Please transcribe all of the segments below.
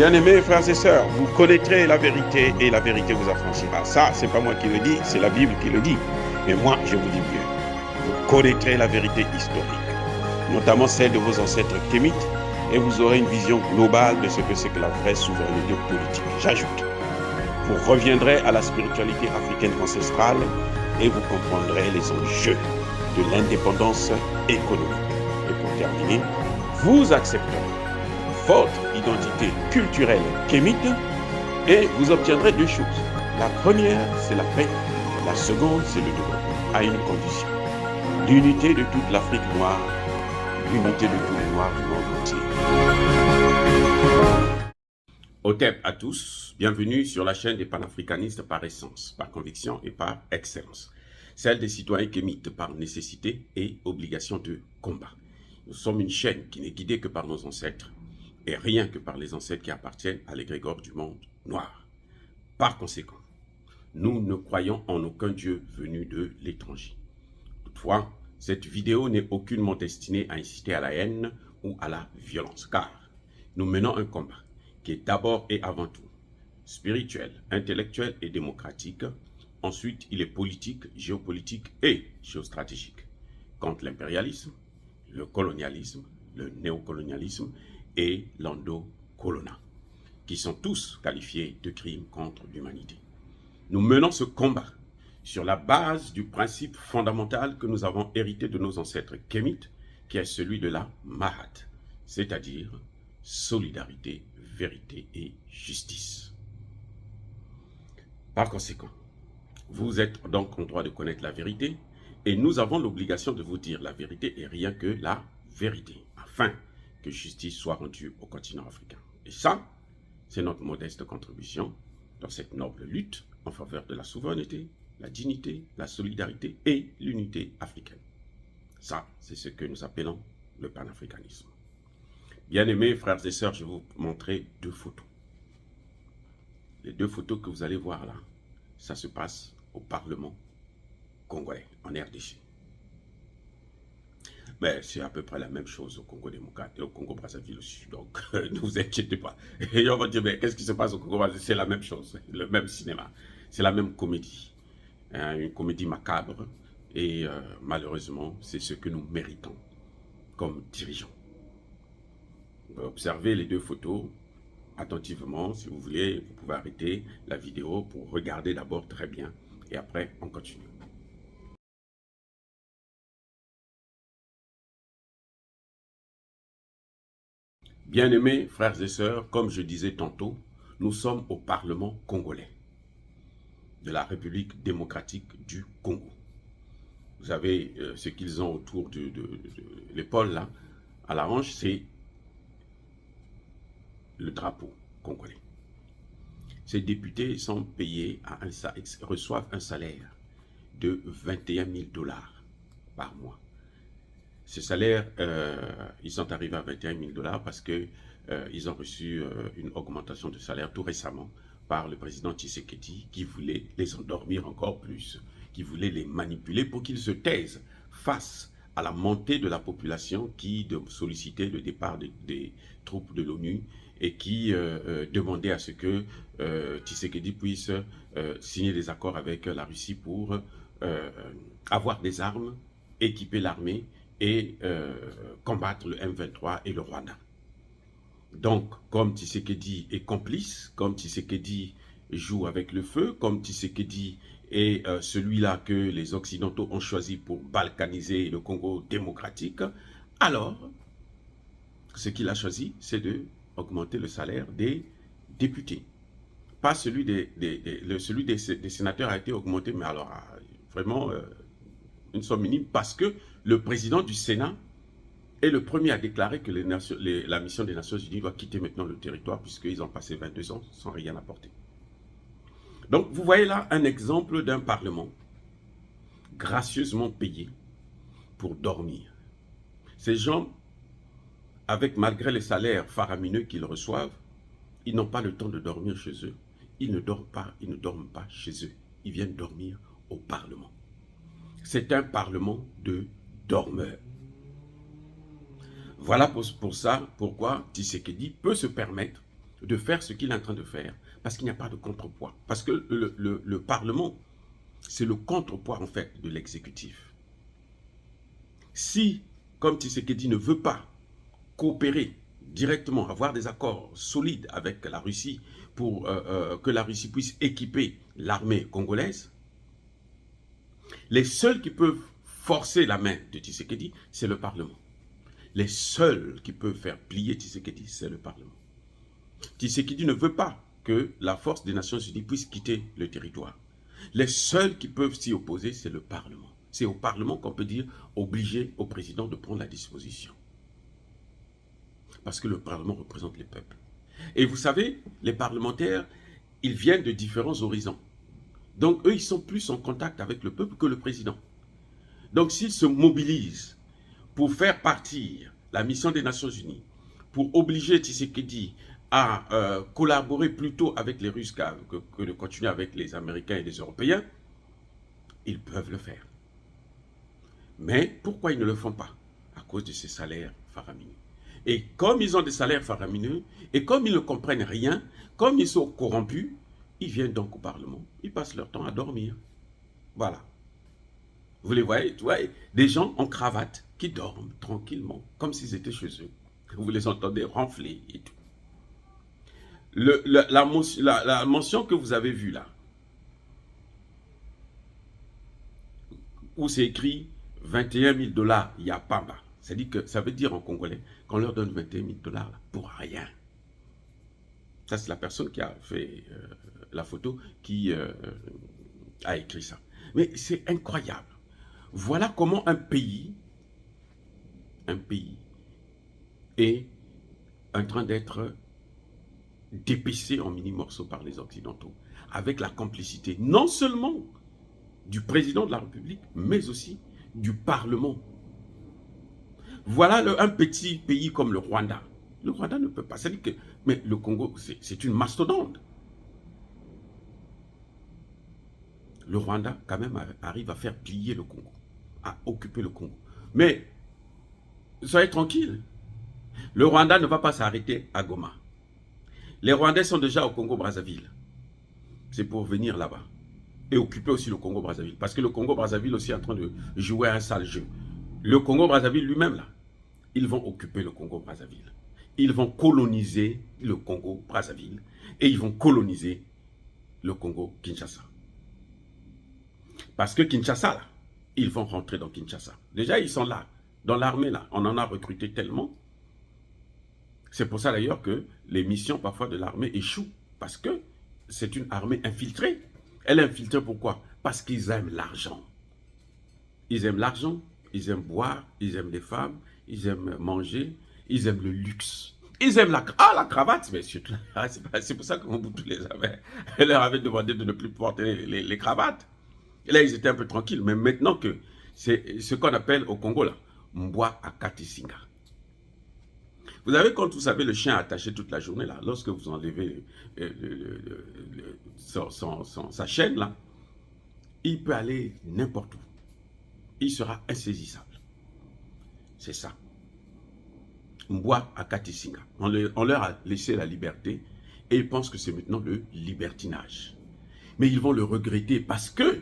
Bien-aimés frères et sœurs, vous connaîtrez la vérité et la vérité vous affranchira. Ça, c'est pas moi qui le dis, c'est la Bible qui le dit. Mais moi, je vous dis mieux. Vous connaîtrez la vérité historique, notamment celle de vos ancêtres kémites, et vous aurez une vision globale de ce que c'est que la vraie souveraineté politique. J'ajoute, vous reviendrez à la spiritualité africaine ancestrale et vous comprendrez les enjeux de l'indépendance économique. Et pour terminer, vous accepterez votre identité culturelle kémite et vous obtiendrez deux choses. La première, c'est la paix. La seconde, c'est le développement, à une condition. L'unité de toute l'Afrique noire, l'unité de tous les Noirs du monde entier. Otep à tous, bienvenue sur la chaîne des panafricanistes par essence, par conviction et par excellence. Celle des citoyens kémites par nécessité et obligation de combat. Nous sommes une chaîne qui n'est guidée que par nos ancêtres, et rien que par les ancêtres qui appartiennent à l'égrégore du monde noir. Par conséquent, nous ne croyons en aucun Dieu venu de l'étranger. Toutefois, cette vidéo n'est aucunement destinée à inciter à la haine ou à la violence, car nous menons un combat qui est d'abord et avant tout spirituel, intellectuel et démocratique. Ensuite, il est politique, géopolitique et géostratégique, contre l'impérialisme, le colonialisme, le néocolonialisme et l'endocolonat, qui sont tous qualifiés de crimes contre l'humanité. Nous menons ce combat sur la base du principe fondamental que nous avons hérité de nos ancêtres kémites, qui est celui de la Mahat, c'est-à-dire solidarité, vérité et justice. Par conséquent, vous êtes donc en droit de connaître la vérité, et nous avons l'obligation de vous dire la vérité et rien que la vérité, afin que justice soit rendue au continent africain. Et ça, c'est notre modeste contribution dans cette noble lutte en faveur de la souveraineté, la dignité, la solidarité et l'unité africaine. Ça, c'est ce que nous appelons le panafricanisme. Bien-aimés frères et sœurs, je vais vous montrer deux photos. Les deux photos que vous allez voir là, ça se passe au Parlement congolais, en RDC. Mais c'est à peu près la même chose au Congo démocrate et au Congo Brazzaville aussi. Donc, ne vous inquiétez pas. Et on va dire, mais qu'est-ce qui se passe au Congo Brazzaville? C'est la même chose, le même cinéma. C'est la même comédie. Une comédie macabre. Et malheureusement, c'est ce que nous méritons comme dirigeants. Observez les deux photos attentivement. Si vous voulez, vous pouvez arrêter la vidéo pour regarder d'abord très bien. Et après, on continue. Bien-aimés frères et sœurs, comme je disais tantôt, nous sommes au Parlement congolais de la République démocratique du Congo. Vous savez, ce qu'ils ont autour de l'épaule, là, à la hanche, c'est le drapeau congolais. Ces députés sont payés, reçoivent un salaire de 21 000 $ par mois. Ce salaire, ils sont arrivés à 21 000 $ parce qu'ils ont reçu une augmentation de salaire tout récemment par le président Tshisekedi qui voulait les endormir encore plus, qui voulait les manipuler pour qu'ils se taisent face à la montée de la population qui sollicitait le départ des troupes de l'ONU et qui demandait à ce que Tshisekedi puisse signer des accords avec la Russie pour avoir des armes, équiper l'armée et combattre le M23 et le Rwanda. Donc, comme Tshisekedi est complice, comme Tshisekedi joue avec le feu, comme Tshisekedi est celui-là que les Occidentaux ont choisi pour balkaniser le Congo démocratique, alors, ce qu'il a choisi, c'est d'augmenter le salaire des députés. Pas celui des sénateurs a été augmenté, mais alors, vraiment, une somme minime, parce que le président du Sénat est le premier à déclarer que la mission des Nations Unies doit quitter maintenant le territoire puisqu'ils ont passé 22 ans sans rien apporter. Donc, vous voyez là un exemple d'un parlement gracieusement payé pour dormir. Ces gens, malgré les salaires faramineux qu'ils reçoivent, ils n'ont pas le temps de dormir chez eux. Ils ne dorment pas chez eux. Ils viennent dormir au Parlement. C'est un parlement de dormeurs. Voilà pour ça pourquoi Tshisekedi peut se permettre de faire ce qu'il est en train de faire parce qu'il n'y a pas de contrepoids. Parce que le Parlement, c'est le contrepoids en fait de l'exécutif. Si, comme Tshisekedi ne veut pas coopérer directement, avoir des accords solides avec la Russie pour que la Russie puisse équiper l'armée congolaise, les seuls qui peuvent forcer la main de Tshisekedi, c'est le Parlement. Les seuls qui peuvent faire plier Tshisekedi, c'est le Parlement. Tshisekedi ne veut pas que la force des Nations Unies puisse quitter le territoire. Les seuls qui peuvent s'y opposer, c'est le Parlement. C'est au Parlement qu'on peut dire obliger au président de prendre la disposition. Parce que le Parlement représente les peuples. Et vous savez, les parlementaires, ils viennent de différents horizons. Donc eux, ils sont plus en contact avec le peuple que le président. Donc s'ils se mobilisent pour faire partir la mission des Nations Unies, pour obliger Tshisekedi à collaborer plutôt avec les Russes que de continuer avec les Américains et les Européens, ils peuvent le faire. Mais pourquoi ils ne le font pas? À cause de ces salaires faramineux. Et comme ils ont des salaires faramineux, et comme ils ne comprennent rien, comme ils sont corrompus, ils viennent donc au Parlement, ils passent leur temps à dormir. Voilà. Vous les voyez, tu vois, des gens en cravate qui dorment tranquillement, comme s'ils étaient chez eux. Vous les entendez ronfler et tout. La mention que vous avez vue là, où c'est écrit 21 000 $, il y a Pamba. Ça veut dire en congolais qu'on leur donne 21 000 $ pour rien. Ça, c'est la personne qui a fait la photo qui a écrit ça. Mais c'est incroyable. Voilà comment un pays est en train d'être dépecé en mini-morceaux par les Occidentaux, avec la complicité non seulement du président de la République, mais aussi du Parlement. Voilà un petit pays comme le Rwanda. Le Rwanda ne peut pas. C'est-à-dire que, mais le Congo, c'est une mastodonte. Le Rwanda, quand même, arrive à faire plier le Congo, à occuper le Congo. Mais, soyez tranquilles, le Rwanda ne va pas s'arrêter à Goma. Les Rwandais sont déjà au Congo-Brazzaville. C'est pour venir là-bas et occuper aussi le Congo-Brazzaville. Parce que le Congo-Brazzaville aussi est en train de jouer un sale jeu. Le Congo-Brazzaville lui-même, là, ils vont occuper le Congo-Brazzaville. Ils vont coloniser le Congo-Brazzaville et ils vont coloniser le Congo-Kinshasa. Parce que Kinshasa, là, ils vont rentrer dans Kinshasa. Déjà, ils sont là, dans l'armée, là. On en a recruté tellement. C'est pour ça d'ailleurs que les missions parfois de l'armée échouent. Parce que c'est une armée infiltrée. Elle est infiltrée pourquoi? Parce qu'ils aiment l'argent. Ils aiment l'argent, ils aiment boire, ils aiment les femmes, ils aiment manger, ils aiment le luxe. Ils aiment la cravate, mais surtout, c'est pour ça que Mobutu leur avait demandé de ne plus porter les cravates. Et là, ils étaient un peu tranquilles. Mais maintenant que c'est ce qu'on appelle au Congo, là, Mbwa Akatisinga. Vous avez, quand vous avez le chien attaché toute la journée, là, lorsque vous enlevez sa chaîne, là, il peut aller n'importe où. Il sera insaisissable. C'est ça. Mbwa Akatisinga. On leur a laissé la liberté et ils pensent que c'est maintenant le libertinage. Mais ils vont le regretter parce que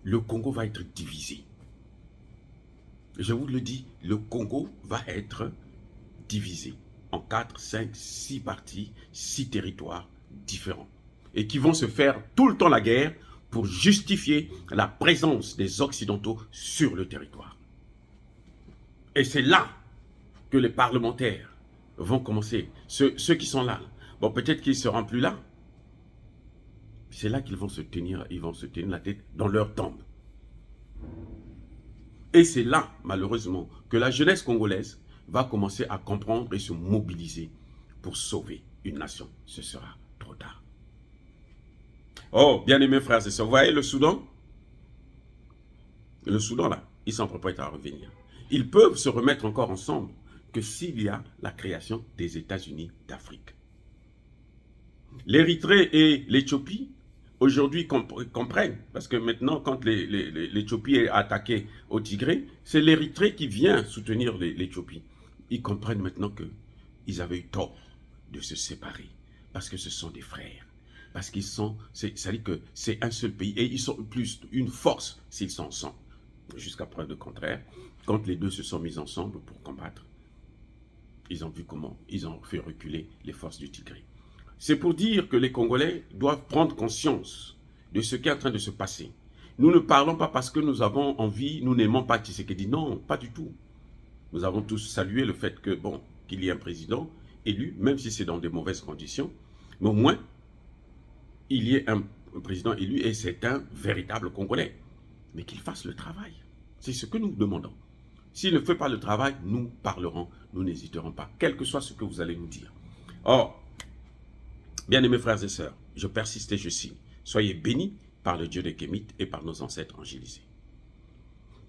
le Congo va être divisé. Je vous le dis, le Congo va être divisé en 4, 5, 6 parties, 6 territoires différents. Et qui vont se faire tout le temps la guerre pour justifier la présence des Occidentaux sur le territoire. Et c'est là que les parlementaires vont commencer. Ceux qui sont là, bon, peut-être qu'ils ne seront plus là. C'est là qu'ils vont se tenir, ils vont se tenir la tête dans leur tombe. Et c'est là, malheureusement, que la jeunesse congolaise va commencer à comprendre et se mobiliser pour sauver une nation. Ce sera trop tard. Oh, bien-aimés frères et sœurs, vous voyez le Soudan? Le Soudan, là, ils sont prêts à revenir. Ils peuvent se remettre encore ensemble que s'il y a la création des États-Unis d'Afrique. L'Érythrée et l'Éthiopie, aujourd'hui, comprennent, parce que maintenant, quand l'Éthiopie est attaquée au Tigré, c'est l'Érythrée qui vient soutenir l'Éthiopie. Ils comprennent maintenant qu'ils avaient eu tort de se séparer. Parce que ce sont des frères. Parce qu'ils sont, ça dit que c'est un seul pays et ils sont plus une force s'ils sont ensemble. Jusqu'à preuve de contraire, quand les deux se sont mis ensemble pour combattre, ils ont vu comment ils ont fait reculer les forces du Tigré. C'est pour dire que les Congolais doivent prendre conscience de ce qui est en train de se passer. Nous ne parlons pas parce que nous avons envie, nous n'aimons pas Tshisekedi. Non, pas du tout. Nous avons tous salué le fait que, bon, qu'il y ait un président élu, même si c'est dans de mauvaises conditions, mais au moins, il y ait un président élu et c'est un véritable Congolais. Mais qu'il fasse le travail. C'est ce que nous demandons. S'il ne fait pas le travail, nous parlerons, nous n'hésiterons pas, quel que soit ce que vous allez nous dire. Or, bien-aimés frères et sœurs, je persiste et je signe. Soyez bénis par le Dieu des Kémites et par nos ancêtres angélisés.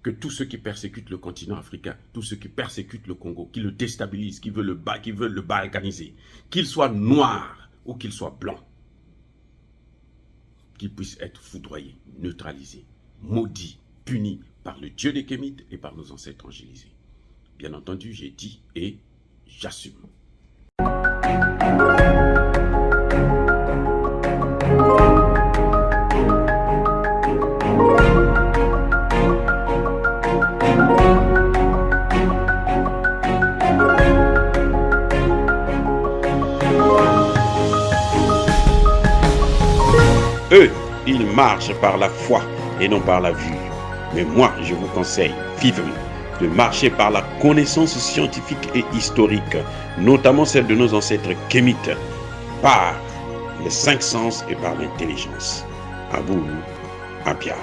Que tous ceux qui persécutent le continent africain, tous ceux qui persécutent le Congo, qui le déstabilisent, qui veulent le balkaniser, qu'ils soient noirs ou qu'ils soient blancs, qu'ils puissent être foudroyés, neutralisés, maudits, punis par le Dieu des Kémites et par nos ancêtres angélisés. Bien entendu, j'ai dit et j'assume. Eux, ils marchent par la foi et non par la vue. Mais moi, je vous conseille vivement de marcher par la connaissance scientifique et historique, notamment celle de nos ancêtres kémites, par les 5 sens et par l'intelligence. À vous, Apia.